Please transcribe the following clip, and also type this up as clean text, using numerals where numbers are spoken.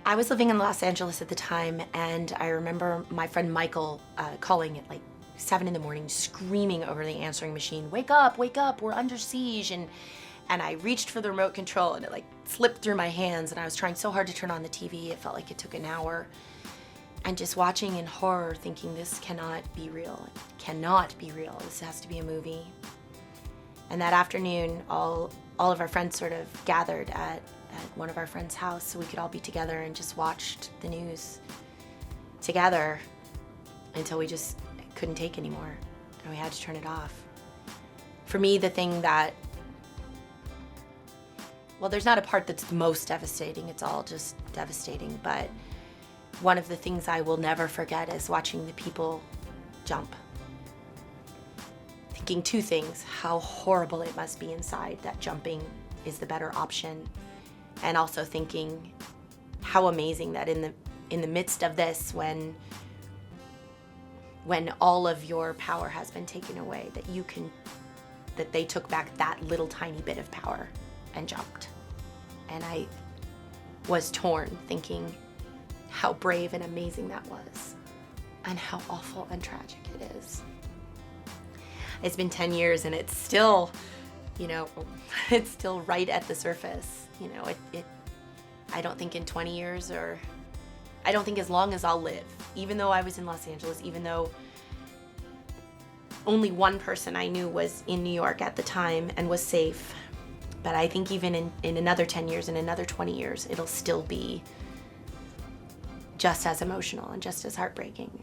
I was living in Los Angeles at the time, and I remember my friend Michael calling at like 7 in the morning, screaming over the answering machine, wake up, we're under siege. And I reached for the remote control and it like slipped through my hands, and I was trying so hard to turn on the TV, it felt like it took an hour. And just watching in horror, thinking this cannot be real. It cannot be real. This has to be a movie. And that afternoon, all of our friends sort of gathered at one of our friends' house so we could all be together and just watched the news together until we just couldn't take anymore and we had to turn it off. For me, the thing that, well, there's not a part that's the most devastating, it's all just devastating, but one of the things I will never forget is watching the people jump. Thinking two things: how horrible it must be inside, that jumping is the better option, and also thinking how amazing that in the midst of this, when all of your power has been taken away, that they took back that little tiny bit of power and jumped. And I was torn, thinking how brave and amazing that was, and how awful and tragic it is. It's been 10 years and it's still, it's still right at the surface. I don't think in 20 years, or I don't think as long as I'll live, even though I was in Los Angeles, even though only one person I knew was in New York at the time and was safe. But I think even in another 10 years, in another 20 years, it'll still be just as emotional and just as heartbreaking.